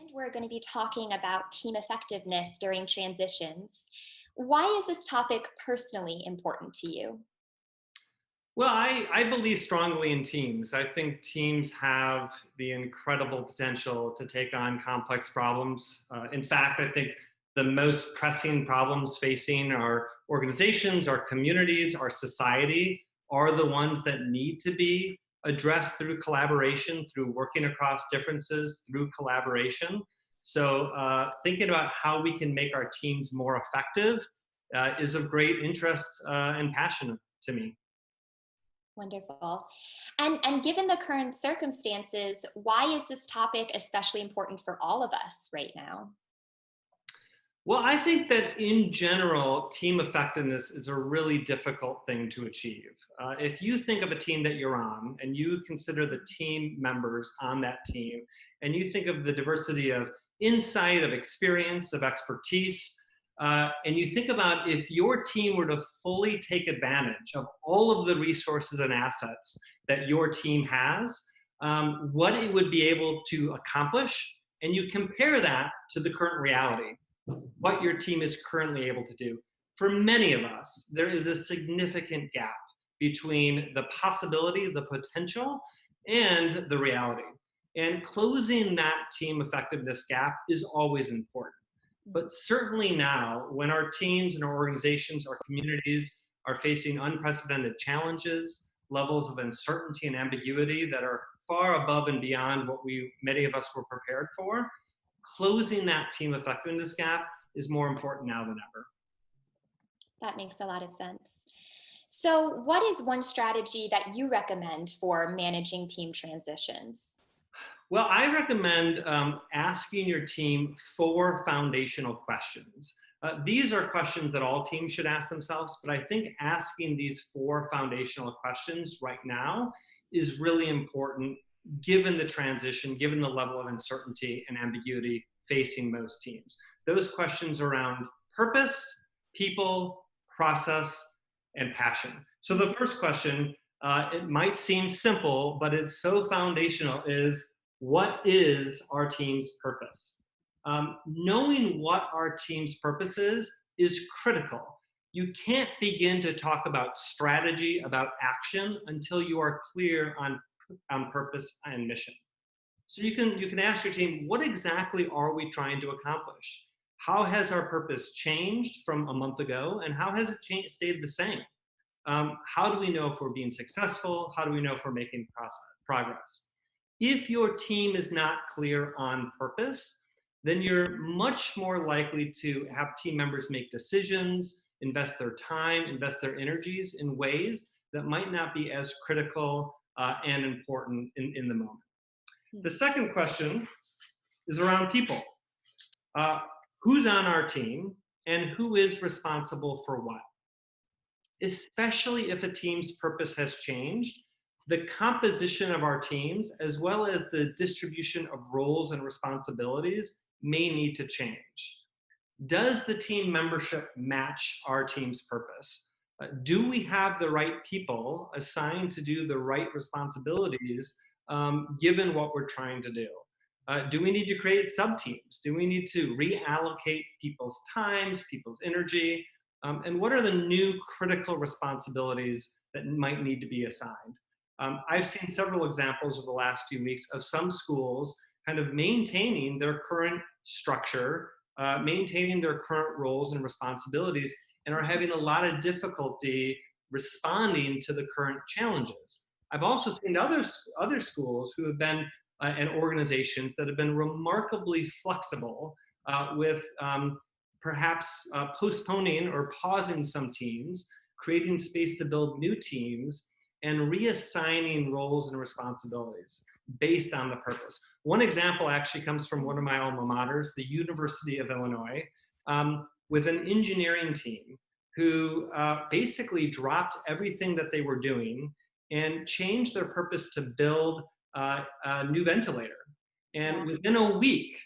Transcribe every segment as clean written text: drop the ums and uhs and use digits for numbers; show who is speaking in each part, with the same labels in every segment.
Speaker 1: And we're going to be talking about team effectiveness during transitions. Why is this topic personally important to you?
Speaker 2: Well, I believe strongly in teams. I think teams have the incredible potential to take on complex problems. In fact, I think the most pressing problems facing our organizations, our communities, our society are the ones that need to be addressed through collaboration, through working across differences, through collaboration. So, thinking about how we can make our teams more effective is of great interest and passion to me.
Speaker 1: Wonderful. And given the current circumstances, why is this topic especially important for all of us right now?
Speaker 2: Well, I think that in general, team effectiveness is a really difficult thing to achieve. If you think of a team that you're on and you consider the team members on that team, and you think of the diversity of insight, of experience, of expertise, and you think about if your team were to fully take advantage of all of the resources and assets that your team has, what it would be able to accomplish, and you compare that to the current reality, what your team is currently able to do. For many of us, there is a significant gap between the possibility, the potential, and the reality. And closing that team effectiveness gap is always important. But certainly now, when our teams and our organizations, our communities are facing unprecedented challenges, levels of uncertainty and ambiguity that are far above and beyond what many of us were prepared for, closing that team effectiveness gap is more important now than ever.
Speaker 1: That makes a lot of sense. So, what is one strategy that you recommend for managing team transitions?
Speaker 2: Well, I recommend asking your team four foundational questions. These are questions that all teams should ask themselves, but I think asking these four foundational questions right now is really important given the transition, given the level of uncertainty and ambiguity facing most teams. Those questions around purpose, people, process, and passion. So the first question, it might seem simple, but it's so foundational, is what is our team's purpose? Knowing what our team's purpose is critical. You can't begin to talk about strategy, about action, until you are clear on purpose and mission. So you can ask your team, what exactly are we trying to accomplish? How has our purpose changed from a month ago, and how has it stayed the same? How do we know if we're being successful? How do we know if we're making progress? If your team is not clear on purpose, then you're much more likely to have team members make decisions, invest their time, invest their energies in ways that might not be as critical and important in the moment. The second question is around people. Uh, who's on our team and who is responsible for what? Especially if a team's purpose has changed, the composition of our teams, as well as the distribution of roles and responsibilities, may need to change. Does the team membership match our team's purpose? Do we have the right people assigned to do the right responsibilities given what we're trying to do? Do we need to create sub-teams? Do we need to reallocate people's times, people's energy? And what are the new critical responsibilities that might need to be assigned? I've seen several examples over the last few weeks of some schools kind of maintaining their current structure, maintaining their current roles and responsibilities, and are having a lot of difficulty responding to the current challenges. I've also seen other schools who have been and organizations that have been remarkably flexible with perhaps postponing or pausing some teams, creating space to build new teams, and reassigning roles and responsibilities based on the purpose. One example actually comes from one of my alma maters, the University of Illinois, with an engineering team who basically dropped everything that they were doing and changed their purpose to build a new ventilator. And within a week,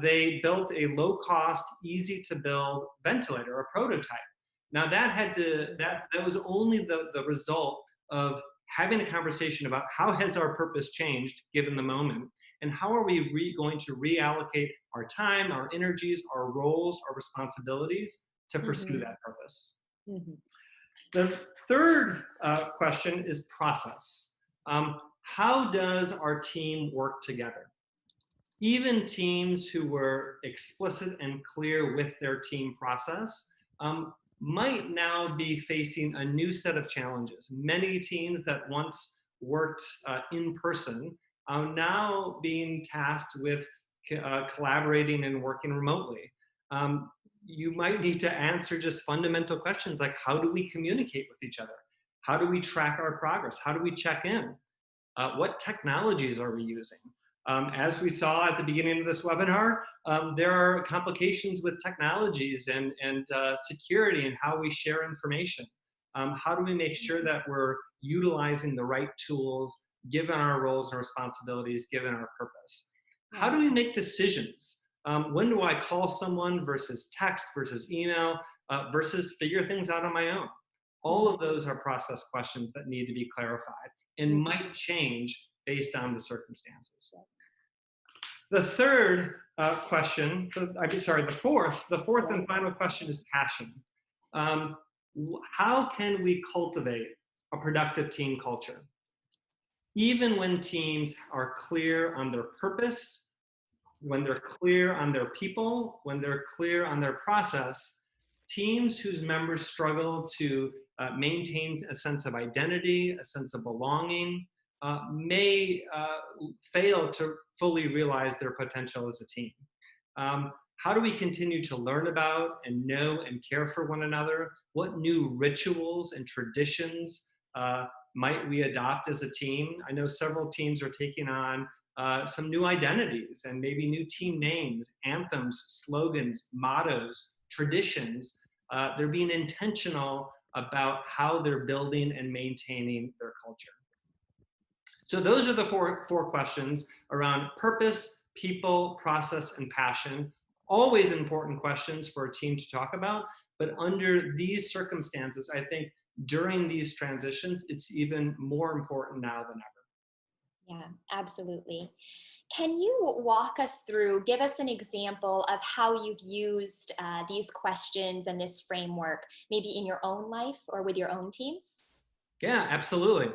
Speaker 2: they built a low-cost, easy-to-build ventilator, a prototype. Now that was only the result of having a conversation about how has our purpose changed given the moment, and how are we going to reallocate our time, our energies, our roles, our responsibilities to pursue
Speaker 1: Mhm.
Speaker 2: that purpose.
Speaker 1: Mhm.
Speaker 2: The third question is process. How does our team work together? Even teams who were explicit and clear with their team process might now be facing a new set of challenges. Many teams that once worked in person are now being tasked with collaborating and working remotely. You might need to answer just fundamental questions like, how do we communicate with each other? How do we track our progress? How do we check in? What technologies are we using? As we saw at the beginning of this webinar, there are complications with technologies and security and how we share information. How do we make sure that we're utilizing the right tools given our roles and responsibilities, given our purpose? How do
Speaker 1: Right.
Speaker 2: we make decisions? When do I call someone versus text versus email versus figure things out on my own? All of
Speaker 1: Mhm.
Speaker 2: those are process questions that need to be clarified and
Speaker 1: Mhm.
Speaker 2: might change based on the circumstances. The third question, the fourth and final question is passion. Um, how can we cultivate a productive team culture? Even when teams are clear on their purpose, when they're clear on their people, when they're clear on their process, teams whose members struggle to maintain a sense of identity, a sense of belonging, may fail to fully realize their potential as a team. How do we continue to learn about and know and care for one another? What new rituals and traditions might we adopt as a team? I know several teams are taking on some new identities and maybe new team names, anthems, slogans, mottos, traditions. They're being intentional about how they're building and maintaining their culture. So those are the four questions around purpose, people, process, and passion. Always important questions for a team to talk about, but under these circumstances, I think during these transitions, it's even more important now than ever.
Speaker 1: Yeah, absolutely. Can you walk us through, give us an example of how you've used these questions and this framework, maybe in your own life or with your own teams?
Speaker 2: Yeah, absolutely.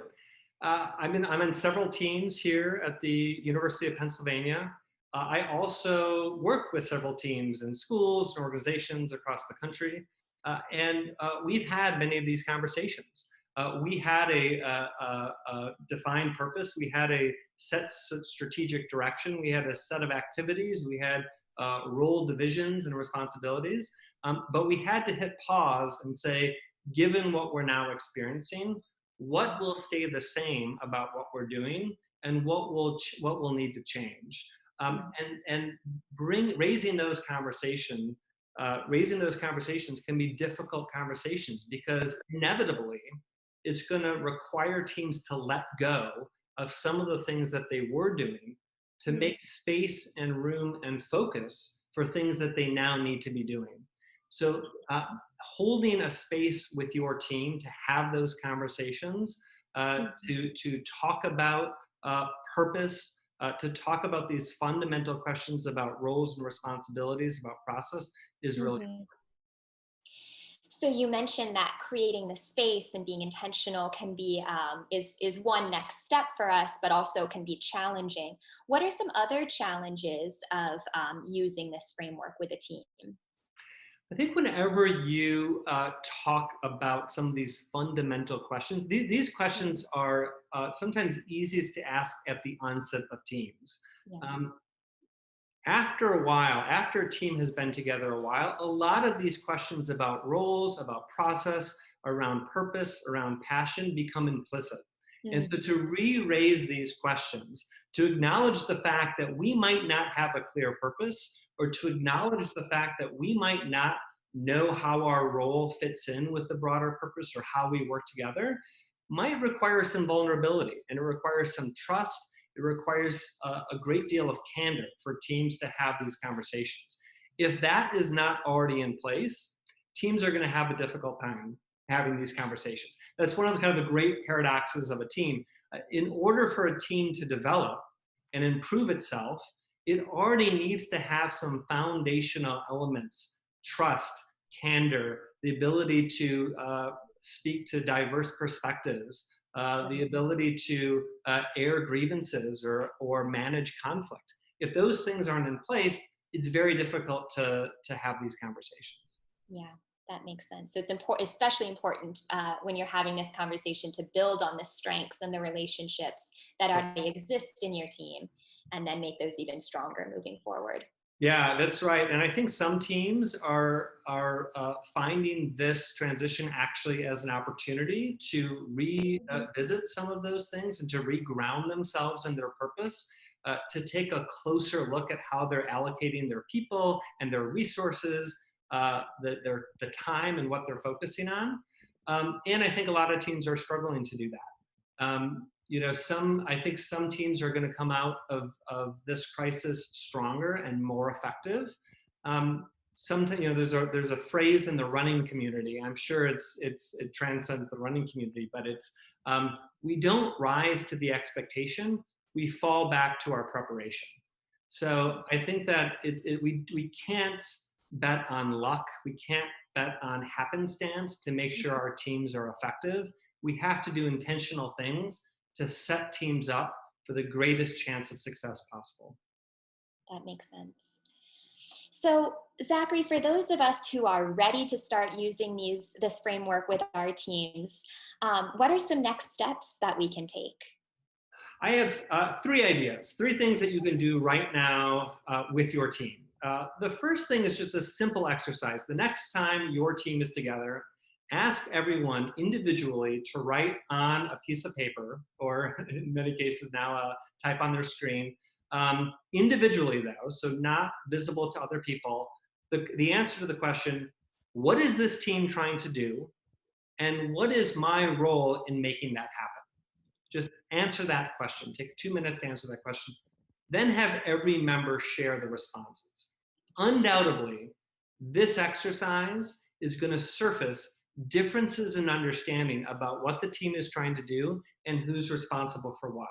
Speaker 2: I'm in several teams here at the University of Pennsylvania. I also work with several teams in schools and organizations across the country, and we've had many of these conversations. We had a defined purpose. We had a set strategic direction. We had a set of activities. We had role divisions and responsibilities. But we had to hit pause and say, given what we're now experiencing, what will stay the same about what we're doing and what will need to change,
Speaker 1: Mhm.
Speaker 2: and raising those conversations can be difficult conversations because inevitably it's going to require teams to let go of some of the things that they were doing to
Speaker 1: Mhm.
Speaker 2: make space and room and focus for things that they now need to be doing. So holding a space with your team to have those conversations,
Speaker 1: Mhm.
Speaker 2: to talk about purpose, to talk about these fundamental questions about roles and responsibilities, about process, is really.
Speaker 1: Mhm. So you mentioned that creating the space and being intentional can be is one next step for us, but also can be challenging. What are some other challenges of using this framework with a team?
Speaker 2: I think whenever you talk about some of these fundamental questions, these
Speaker 1: Mhm.
Speaker 2: questions are sometimes easiest to ask at the onset of teams.
Speaker 1: Yeah.
Speaker 2: Um, After a while, after a team has been together a while, a lot of these questions about roles, about process, around purpose, around passion become implicit. And so
Speaker 1: Mhm.
Speaker 2: to re-raise these questions, to acknowledge the fact that we might not have a clear purpose, or to acknowledge the fact that we might not know how our role fits in with the broader purpose or how we work together, might require some vulnerability, and it requires some trust. It requires a great deal of candor for teams to have these conversations. If that is not already in place, teams are going to have a difficult time having these conversations. That's one of the kind of the great paradoxes of a team. In order for a team to develop and improve itself, it already needs to have some foundational elements: trust, candor, the ability to speak to diverse perspectives, the ability to air grievances or manage conflict. If those things aren't in place, it's very difficult to have these conversations.
Speaker 1: Yeah, that makes sense. So it's important, especially important when you're having this conversation, to build on the strengths and the relationships that already exist in your team, and then make those even stronger moving forward.
Speaker 2: Yeah, that's right. And I think some teams are finding this transition actually as an opportunity to revisit some of those things and to reground themselves in their purpose, to take a closer look at how they're allocating their people and their resources, the time and what they're focusing on. And I think a lot of teams are struggling to do that. I think some teams are going to come out of this crisis stronger and more effective. Sometimes, there's a phrase in the running community. I'm sure it transcends the running community, but it's we don't rise to the expectation. We fall back to our preparation. So I think that we can't bet on luck. We can't bet on happenstance to make sure our teams are effective. We have to do intentional things to set teams up for the greatest chance of success possible.
Speaker 1: That makes sense. So, Zachary, for those of us who are ready to start using this framework with our teams, what are some next steps that we can take?
Speaker 2: I have three ideas, three things that you can do right now with your team. The first thing is just a simple exercise. The next time your team is together, ask everyone individually to write on a piece of paper, or in many cases now, type on their screen, individually though, so not visible to other people, the answer to the question, what is this team trying to do? And what is my role in making that happen? Just answer that question. Take 2 minutes to answer that question. Then have every member share the responses. Undoubtedly, this exercise is going to surface differences in understanding about what the team is trying to do and who's responsible for what.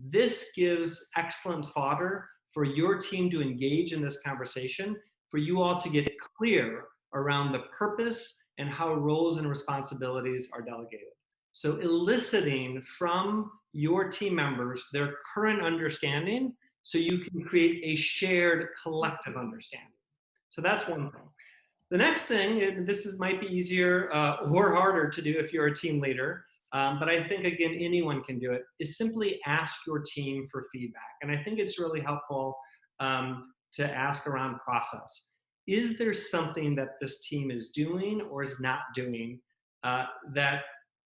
Speaker 2: This gives excellent fodder for your team to engage in this conversation, for you all to get clear around the purpose and how roles and responsibilities are delegated. So eliciting from your team members their current understanding so you can create a shared collective understanding. So that's one thing. The next thing, and might be easier or harder to do if you're a team leader, but I think, again, anyone can do it, is simply ask your team for feedback. And I think it's really helpful to ask around process. Is there something that this team is doing or is not doing that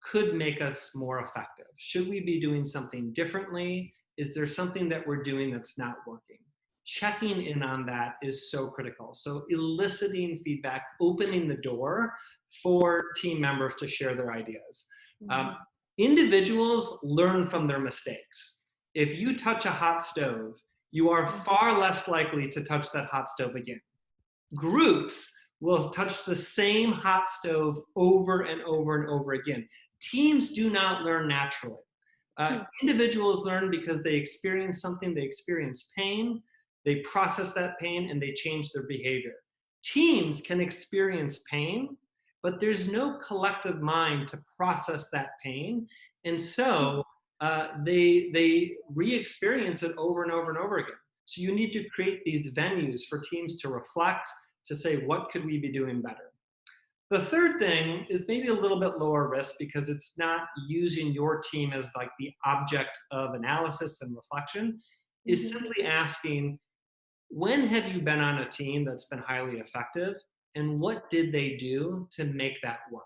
Speaker 2: could make us more effective? Should we be doing something differently? Is there something that we're doing that's not working? Checking in on that is so critical. So eliciting feedback, opening the door for team members to share their ideas. Individuals learn from their mistakes. If you touch a hot stove, you are far less likely to touch that hot stove again. Groups will touch the same hot stove over and over and over again. Teams do not learn naturally. Individuals learn because they experience something, they experience pain, they process that pain, and they change their behavior. Teams can experience pain, but there's no collective mind to process that pain. And so they re-experience it over and over and over again. So you need to create these venues for teams to reflect, to say, what could we be doing better? The third thing is maybe a little bit lower risk because it's not using your team as like the object of analysis and reflection, is simply asking, when have you been on a team that's been highly effective, and what did they do to make that work?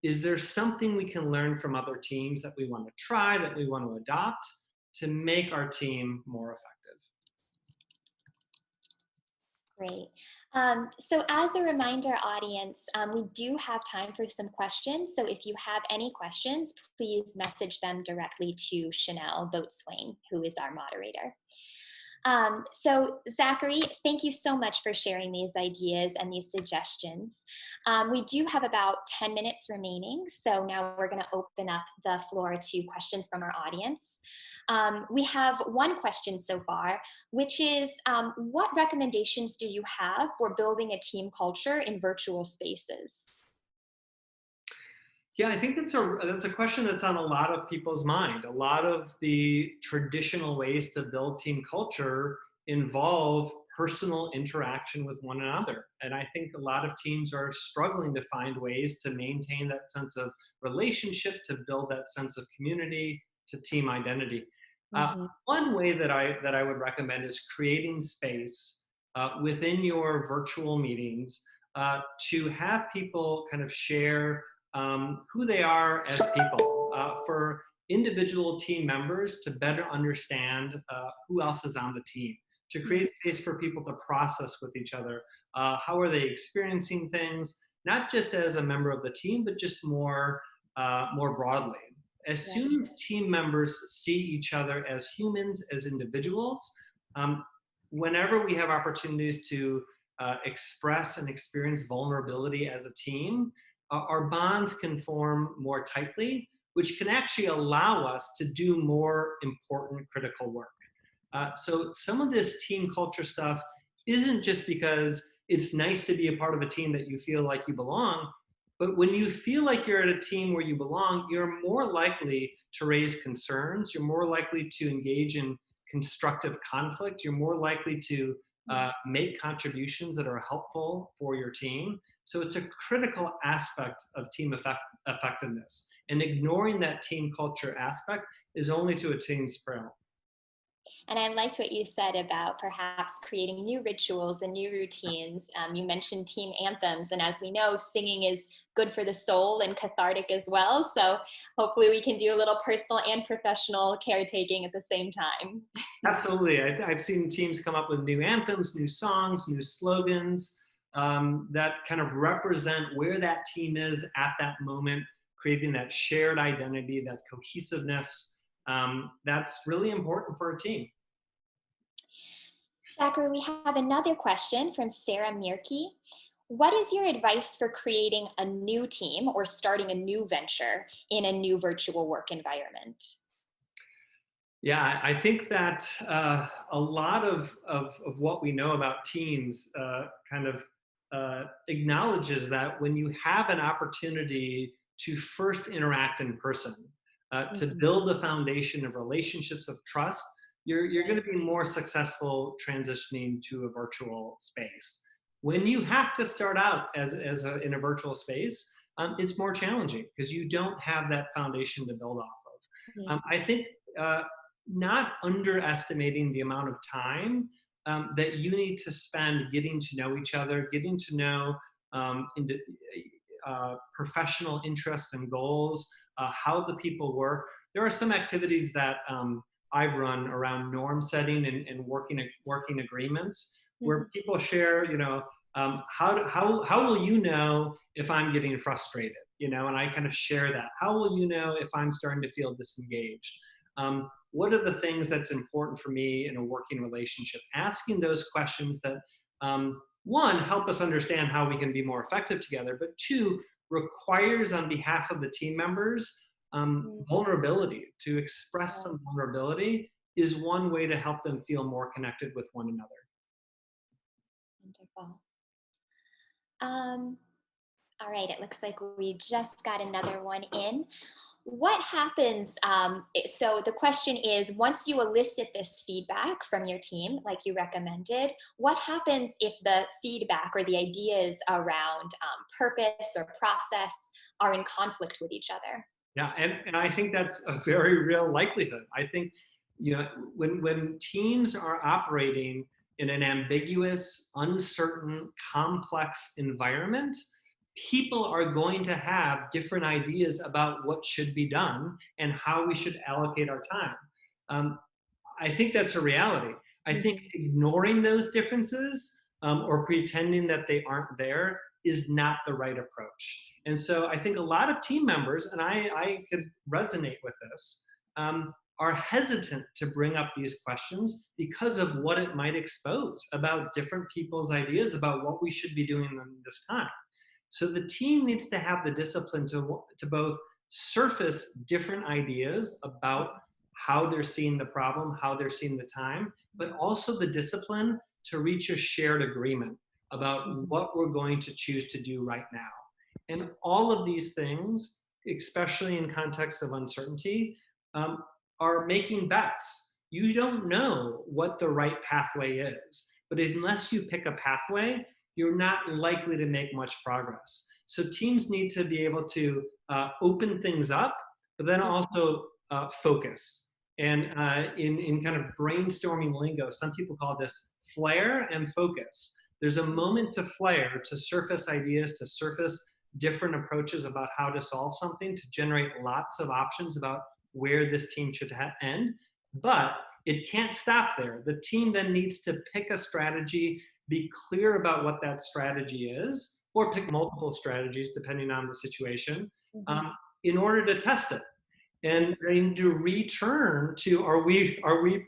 Speaker 2: Is there something we can learn from other teams that we want to try, that we want to adopt to make our team more effective?
Speaker 1: Great. So as a reminder, audience, we do have time for some questions. So if you have any questions, please message them directly to Chanel Boatswain, who is our moderator. So, Zachary, thank you so much for sharing these ideas and these suggestions. We do have about 10 minutes remaining, so now we're going to open up the floor to questions from our audience. We have one question so far, which is what recommendations do you have for building a team culture in virtual spaces?
Speaker 2: Yeah, I think that's a question that's on a lot of people's mind. A lot of the traditional ways to build team culture involve personal interaction with one another. And I think a lot of teams are struggling to find ways to maintain that sense of relationship, to build that sense of community, to team identity. Uh,
Speaker 1: Mhm.
Speaker 2: One way that I would recommend is creating space within your virtual meetings to have people kind of share who they are as people, for individual team members to better understand who else is on the team, to
Speaker 1: Mhm.
Speaker 2: create space for people to process with each other. How are they experiencing things, not just as a member of the team, but just more broadly. As
Speaker 1: Right.
Speaker 2: soon as team members see each other as humans, as individuals, um, whenever we have opportunities to express and experience vulnerability as a team, our bonds can form more tightly, which can actually allow us to do more important critical work. So some of this team culture stuff isn't just because it's nice to be a part of a team that you feel like you belong, but when you feel like you're at a team where you belong, you're more likely to raise concerns. You're more likely to engage in constructive conflict. You're more likely to
Speaker 1: Mhm.
Speaker 2: make contributions that are helpful for your team. So it's a critical aspect of team effectiveness. And ignoring that team culture aspect is only to a team's peril.
Speaker 1: And I liked what you said about perhaps creating new rituals and new routines. You mentioned team anthems, and as we know, singing is good for the soul and cathartic as well. So hopefully, we can do a little personal and professional caretaking at the same time.
Speaker 2: Absolutely. I've seen teams come up with new anthems, new songs, new slogans that kind of represent where that team is at that moment, creating that shared identity, that cohesiveness. That's really important for a team.
Speaker 1: Zachary, we have another question from Sarah Mirkey. What is your advice for creating a new team or starting a new venture in a new virtual work environment?
Speaker 2: Yeah, I think that a lot of what we know about teams kind of acknowledges that when you have an opportunity to first interact in person, to
Speaker 1: Mhm.
Speaker 2: build a foundation of relationships of trust, you're going
Speaker 1: Right.
Speaker 2: to be more successful transitioning to a virtual space. When you have to start out in a virtual space, it's more challenging because you don't have that foundation to build off of.
Speaker 1: Mhm.
Speaker 2: I think uh, not underestimating the amount of time that you need to spend getting to know each other, getting to know into, professional interests and goals, how the people work. There are some activities that I've run around norm setting and working agreements
Speaker 1: Mhm.
Speaker 2: where people share, how will you know if I'm getting frustrated? And I kind of share that. How will you know if I'm starting to feel disengaged? What are the things that's important for me in a working relationship? Asking those questions that, one, help us understand how we can be more effective together, but two, requires on behalf of the team members
Speaker 1: Mhm.
Speaker 2: vulnerability. To express
Speaker 1: Right.
Speaker 2: some vulnerability is one way to help them feel more connected with one another.
Speaker 1: Wonderful. Um, all right, it looks like we just got another one in. What happens? So the question is, once you elicit this feedback from your team, like you recommended, what happens if the feedback or the ideas around purpose or process are in conflict with each other?
Speaker 2: Yeah, and I think that's a very real likelihood. I think when teams are operating in an ambiguous, uncertain, complex environment, people are going to have different ideas about what should be done and how we should allocate our time. Um, I think that's a reality. I think
Speaker 1: Mhm.
Speaker 2: ignoring those differences or pretending that they aren't there is not the right approach. And so I think a lot of team members, and I could resonate with this, are hesitant to bring up these questions because of what it might expose about different people's ideas about what we should be doing in this time. So the team needs to have the discipline to both surface different ideas about how they're seeing the problem, how they're seeing the time, but also the discipline to reach a shared agreement about
Speaker 1: Mhm.
Speaker 2: what we're going to choose to do right now. And all of these things, especially in context of uncertainty, um, are making bets. You don't know what the right pathway is, but unless you pick a pathway, you're not likely to make much progress. So teams need to be able to open things up, but then also focus. And in kind of brainstorming lingo, some people call this flare and focus. There's a moment to flare, to surface ideas, to surface different approaches about how to solve something, to generate lots of options about where this team should end. But it can't stop there. The team then needs to pick a strategy, be clear about what that strategy is, or pick multiple strategies depending on the situation,
Speaker 1: Mhm.
Speaker 2: um, in order to test it. And they need to return to, are we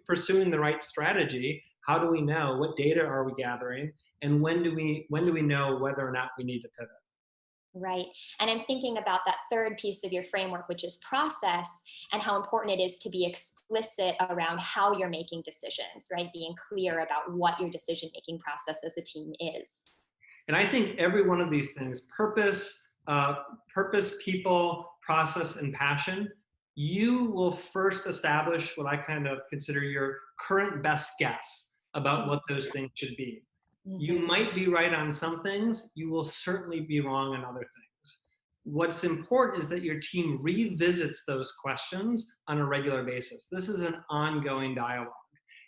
Speaker 2: pursuing the right strategy? How do we know? What data are we gathering? And when do we know whether or not we need to pivot?
Speaker 1: Right. And I'm thinking about that third piece of your framework, which is process, and how important it is to be explicit around how you're making decisions, right? Being clear about what your decision making process as a team is.
Speaker 2: And I think every one of these things, purpose, people, process, and passion, you will first establish what I kind of consider your current best guess about what those things should be. You
Speaker 1: Mhm.
Speaker 2: might be right on some things, you will certainly be wrong on other things. What's important is that your team revisits those questions on a regular basis. This is an ongoing dialogue.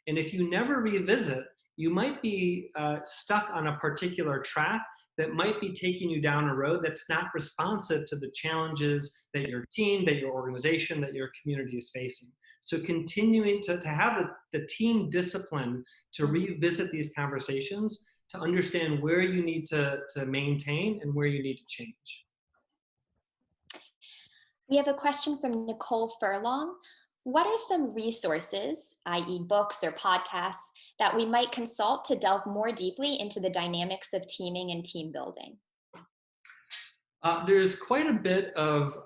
Speaker 2: And if you never revisit, you might be stuck on a particular track that might be taking you down a road that's not responsive to the challenges that your team, that your organization, that your community is facing. So continuing to have the team discipline to revisit these conversations, to understand where you need to maintain and where you need to change.
Speaker 1: We have a question from Nicole Furlong. What are some resources, i.e., books or podcasts, that we might consult to delve more deeply into the dynamics of teaming and team building?
Speaker 2: There's quite a bit of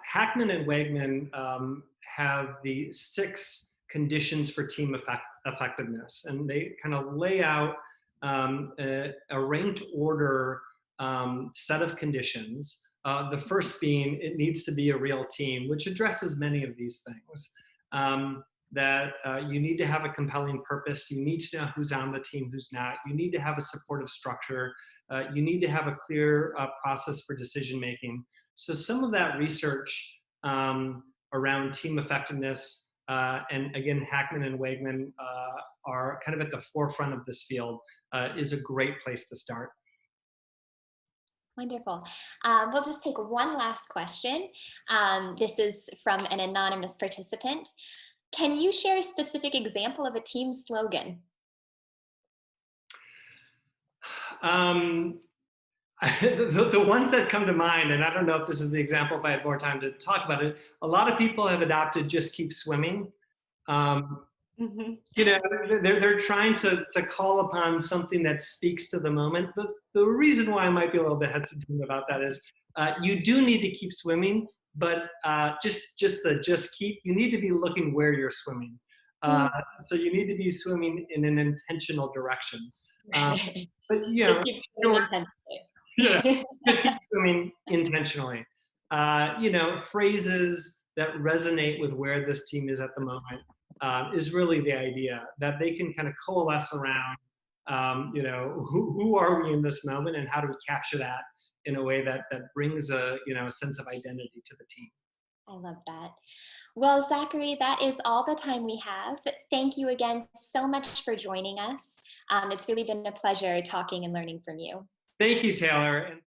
Speaker 2: Hackman and Wegman have the 6 conditions for team effectiveness, and they kind of lay out a ranked order set of conditions. The first being it needs to be a real team, which addresses many of these things. That you need to have a compelling purpose. You need to know who's on the team, who's not. You need to have a supportive structure. You need to have a clear process for decision making. So some of that research around team effectiveness, and again, Hackman and Wegman are kind of at the forefront of this field, is a great place to start.
Speaker 1: Wonderful. We'll just take one last question. This is from an anonymous participant. Can you share a specific example of a team slogan?
Speaker 2: Um, the ones that come to mind, and I don't know if this is the example if I had more time to talk about it, a lot of people have adopted just keep swimming. Um,
Speaker 1: Mhm.
Speaker 2: they're trying to call upon something that speaks to the moment. The reason why I might be a little bit hesitant about that is you do need to keep swimming, but just keep, you need to be looking where you're swimming. Uh, so you need to be swimming in an intentional direction. Um, but
Speaker 1: Just keep swimming
Speaker 2: yeah,
Speaker 1: intensely.
Speaker 2: just keep swimming intentionally. Phrases that resonate with where this team is at the moment is really the idea that they can kind of coalesce around. Who are we in this moment, and how do we capture that in a way that brings a sense of identity to the team.
Speaker 1: I love that. Well, Zachary, that is all the time we have. Thank you again so much for joining us. It's really been a pleasure talking and learning from you.
Speaker 2: Thank you, Taylor. And